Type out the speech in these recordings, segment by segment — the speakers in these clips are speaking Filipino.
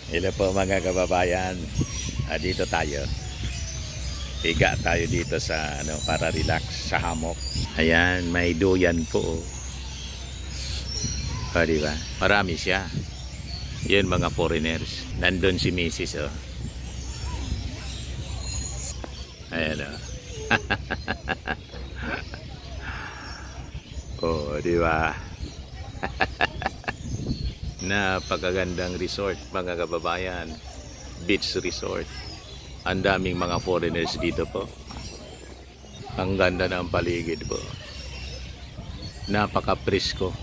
Hello po mga kababayan. Dito tayo. Higa tayo dito sa para relax sa hammock. Ayan, may duyan po. Di ba? Marami siya. Yan mga foreigners. Nandun si Mrs. Oh. Ayan oh. Oh, di ba? Napakagandang resort mga kababayan, beach resort. Ang daming mga foreigners dito po. Ang ganda ng paligid po. Napaka-presko.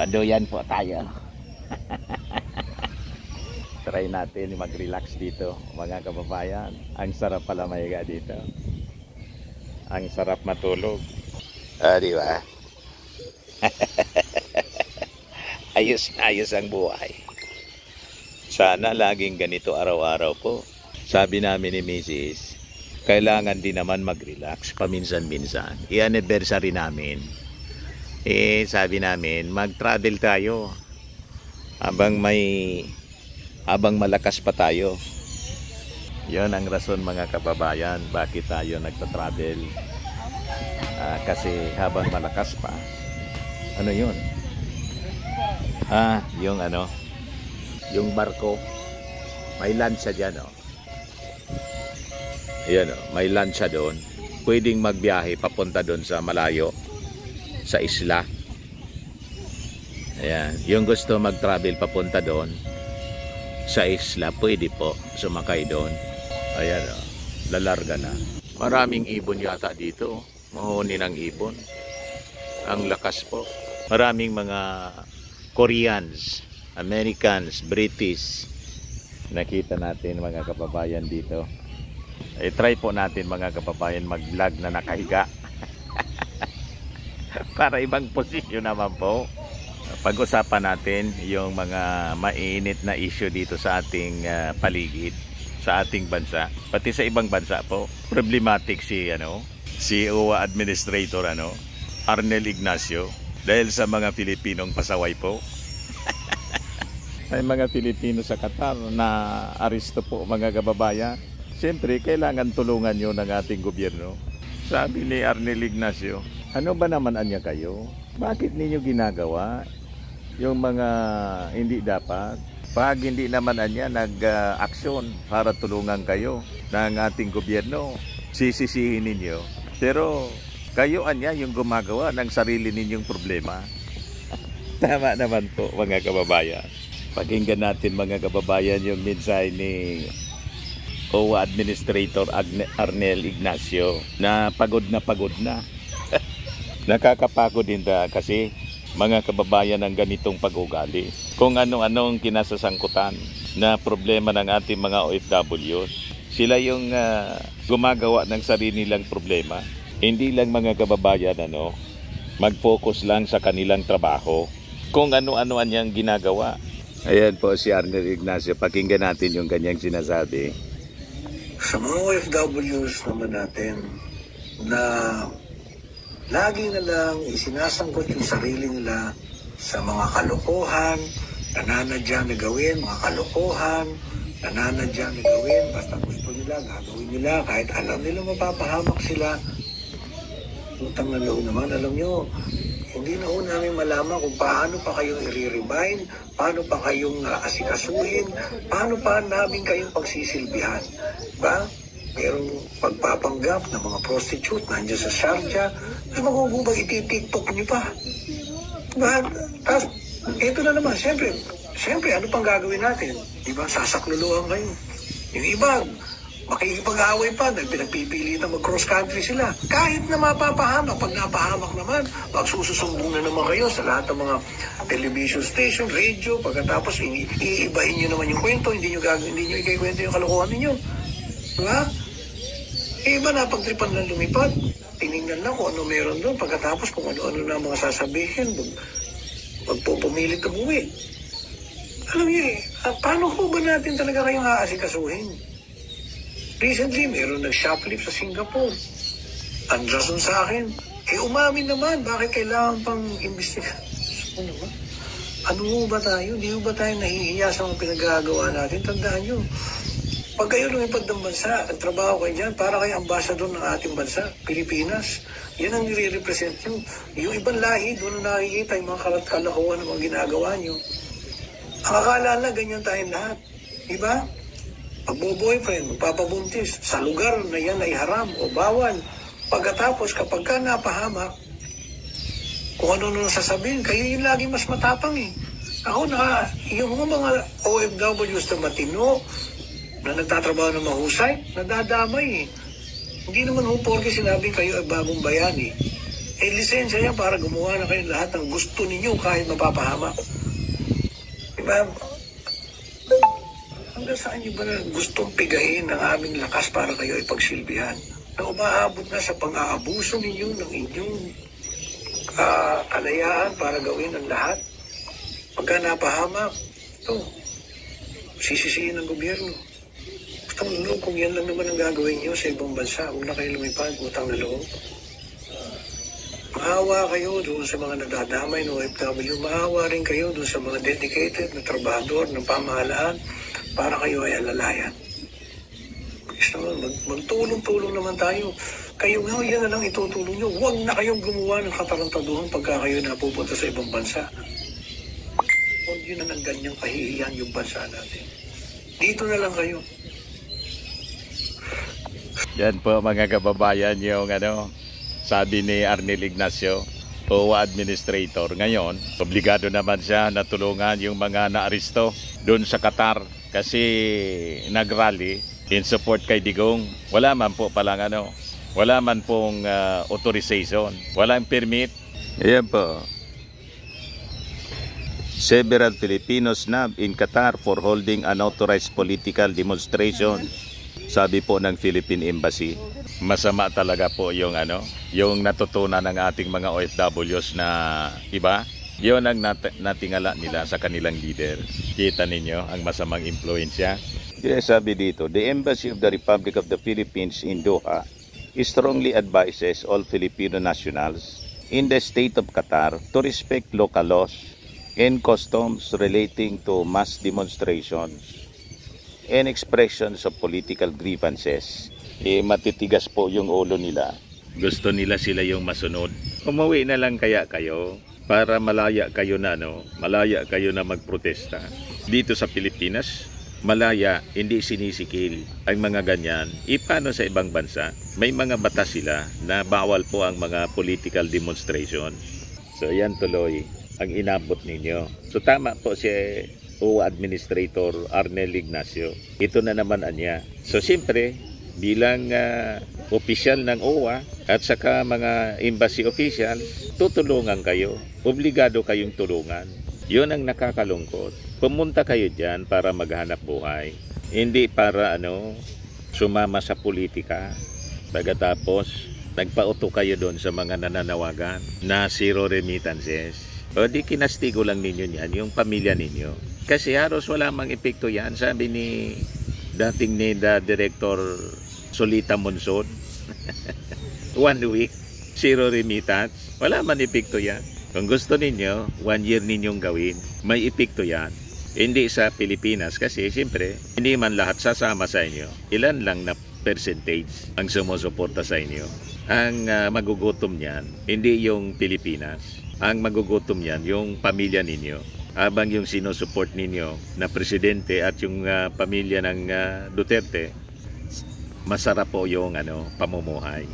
Doyan po tayo. Try natin mag-relax dito mga kababayan. Ang sarap pala mahiga dito. Ang sarap matulog. Di ba? Ayos ang buhay. Sana laging ganito araw-araw po. Sabi namin ni Mrs., kailangan din naman mag-relax paminsan-minsan. I-anniversary namin. Sabi namin, mag-travel tayo. Habang malakas pa tayo. Yan ang rason mga kababayan, bakit tayo nagta-travel. Kasi habang malakas pa. Ano yun? Yung barko, may lansa dyan, oh. Ayan, oh, may lansa doon. Pwedeng magbiyahe papunta doon sa malayo, sa isla. Ayan, yung gusto mag-travel papunta doon sa isla, pwede po sumakay doon. Ayan, oh, lalarga na. Maraming ibon yata dito. Mahuni ng ibon. Ang lakas po. Maraming mga Koreans, Americans, British. Nakita natin mga kababayan dito. Try po natin mga kababayan mag-vlog na nakahiga. Para ibang posisyon naman po. Pag-usapan natin yung mga mainit na issue dito sa ating paligid, sa ating bansa, pati sa ibang bansa po. Problematic si OWA Administrator Arnel Ignacio. Dahil sa mga Pilipinong pasaway po. May mga Pilipino sa Qatar na aresto po mga kababayan. Siyempre, kailangan tulungan nyo ng ating gobyerno. Sabi ni Arnel Ignacio, ano ba naman anya kayo? Bakit ninyo ginagawa yung mga hindi dapat? Pag hindi naman anya nag-aksyon para tulungan kayo ng ating gobyerno, sisisihin ninyo. Pero kayo anya yung gumagawa ng sarili ninyong problema. Tama naman po mga kababayan. Pakinggan natin mga kababayan yung mensahe ni OWA Administrator Arnel Ignacio na pagod na. Nakakapagod din kasi mga kababayan ng ganitong pag-ugali. Kung ano-anong kinasasangkutan na problema ng ating mga OFWs. Sila yung gumagawa ng sarili nilang problema. Hindi lang mga kababayan mag-focus lang sa kanilang trabaho. Kung ano-ano niyang ginagawa. Ayan po si Arnel Ignacio. Pakinggan natin yung kanyang sinasabi. Sa mga OFWs naman natin na lagi na lang isinasangkot yung sarili nila sa mga kalokohan, nananadyang na gawin, mga kalokohan, nananadyang na gawin, basta gusto nila, gagawin nila, kahit alam nila mapapahamak sila. Utang na loob naman, alam nyo, hindi na ho namin malaman kung paano pa kayong i-rebind, paano pa kayong asikasuhin, paano pa namin kayong pagsisilbihan. Diba? Merong pagpapanggap ng mga prostitute nandiyan sa Sharjah, ay magugubag iti-tiktok nyo pa. Diba? Tapos, ito na naman, siyempre, ano pang gagawin natin? Diba? Sasakluluhan kayo. Yung iba, makikipag-away pa, pinagpipilitan mag-cross country sila. Kahit na mapapahamak, pag napahamak naman, magsususumbong na naman kayo sa lahat ng mga television station, radio, pagkatapos iibahin nyo naman yung kwento, hindi nyo ikikwento yung kalokohan ninyo. Diba? Iba na pagtripan lang lumipad, tinignan lang kung ano meron doon, pagkatapos kung ano-ano na mga sasabihin, magpupumilit ka buwi. Alam niyo paano po ba natin talaga kayong aasikasuhin? Recently, meron nag-shoplift sa Singapore. Ang rason sa akin, umamin naman, bakit kailangan pang imbestiga? Ano ba? Ano mo ba tayo? Hindi mo ba tayo nahihiya sa mga pinagagawa natin? Tandaan nyo, pag kayo lumipad ng bansa, nagtrabaho kayo dyan, para kayo ambassador ng ating bansa, Pilipinas. Yan ang nire-represent nyo. Yung ibang lahi, doon na nakikita yung mga kalakuhan ng mga ginagawa nyo. Ang akala na, ganyan tayong lahat. Diba? Pagbo-boyfriend, magpapabuntis, sa lugar na yan ay haram o bawal. Pagkatapos, kapag ka napahamak, kung ano sasabihin, kayo yung lagi mas matapang eh. Ako yung mga OFWs na matino, na nagtatrabaho ng mahusay, nadadamay eh. Hindi naman ho porke sinabi kayo ay bagong bayani. Eh, lisensya yan para gumawa na kayo lahat ng gusto ninyo kahit mapapahamak. Diba? Hanggang saan nyo ba na gustong pigahin ng aming lakas para kayo ay pagsilbihan? Na umaabot na sa pang-aabuso ninyo ng inyong kalayaan para gawin ang lahat. Pagka napahamak, ito, sisisihin ng gobyerno. Kung yan lang naman ang gagawin nyo sa ibang bansa, huwag na kayo lumipad, utang na loob. Maawa kayo doon sa mga nadadamay ng OFW, maawa rin kayo doon sa mga dedicated na trabahador ng pamahalaan para kayo ay alalayan. Magtulong-tulong naman tayo. Kayo nga, yan na lang itutulong nyo. Huwag na kayong gumawa ng katarantaduhan pagka kayo napupunta sa ibang bansa. Huwag yun na ng ganyang kahihiyan yung bansa natin. Dito na lang kayo. Yan po mga kababayan yung sabi ni Arnel Ignacio, OWA Administrator. Ngayon, obligado naman siya na tulungan yung mga naaristo doon sa Qatar kasi nagrally in support kay Digong. Wala man po palang wala man pong authorization, walang permit. Ayan po. Several Filipinos nabbed in Qatar for holding unauthorized political demonstration. Sabi po ng Philippine Embassy. Masama talaga po yung yung natutunan ng ating mga OFWs na iba. Yun ang natingala nila sa kanilang leader. Kita ninyo ang masamang impluensya. Kaya sabi dito, the Embassy of the Republic of the Philippines in Doha strongly advises all Filipino nationals in the state of Qatar to respect local laws and customs relating to mass demonstrations and expressions of political grievances. Matitigas po yung ulo nila. Gusto nila sila yung masunod. Umuwi na lang kaya kayo para malaya kayo na magprotesta. Dito sa Pilipinas, malaya, hindi sinisikil ang mga ganyan. Paano sa ibang bansa? May mga batas sila na bawal po ang mga political demonstration. So yan tuloy ang inabot ninyo. So tama po si OWA Administrator Arnel Ignacio. Ito na naman anya. So siyempre, bilang opisyal ng OWA at saka mga embassy officials, tutulungan kayo. Obligado kayong tulungan. Yun ang nakakalungkot. Pumunta kayo dyan para maghanap buhay. Hindi para sumama sa politika. Pagkatapos, nagpauto kayo doon sa mga nananawagan na zero remittances. O di kinastigo lang ninyo yan, yung pamilya ninyo. Kasi halos wala mang epekto yan. Sabi ni dating Director Solita Monson, 1 week, zero remittance. Wala man epekto yan. Kung gusto ninyo, 1 year ninyong gawin, may epekto yan. Hindi sa Pilipinas kasi siyempre, hindi man lahat sasama sa inyo. Ilan lang na percentage ang sumusuporta sa inyo. Ang magugutom niyan, hindi yung Pilipinas. Ang magugutom niyan, yung pamilya ninyo. Habang yung sinusupport ninyo na presidente at yung pamilya ng Duterte, masarap po yung pamumuhay.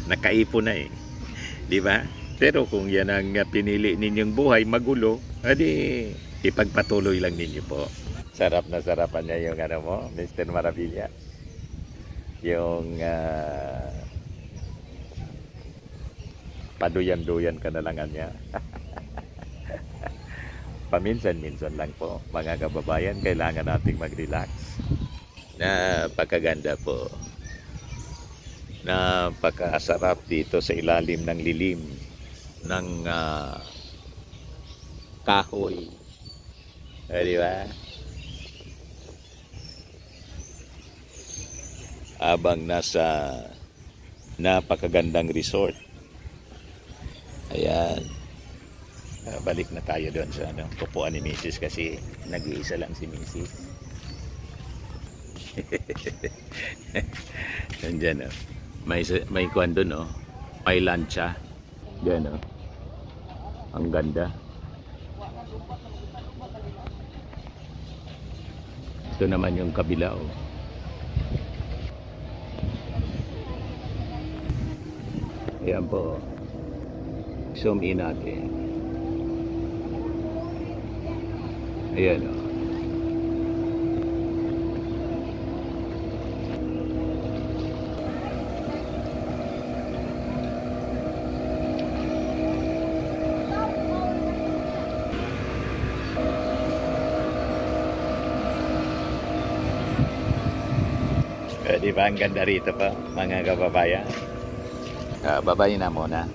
Nakaipon na eh. Di ba? Pero kung yan ang pinili ninyong buhay, magulo, adi ipagpatuloy lang ninyo po. Sarap na sarapan niya yung mo, Mr. Maravilla. Yung paduyan-duyan ka na lang niya. Paminsan-minsan lang po, mga kababayan, kailangan nating mag-relax. Napakaganda po. Napakasarap dito sa ilalim ng lilim ng kahoy. Di ba? Habang nasa napakagandang resort. Ayan. Balik na tayo doon sa kupuan ni Mrs. kasi nag-iisa lang si Mrs. Nandyan oh. May kwan doon oh. May lancha. Diyan oh. Ang ganda. Ito naman yung kabila oh. Ayan po. Zoom in natin. Ayan o. Di ba ang ganda rito pa mga kababayan? Babay na muna.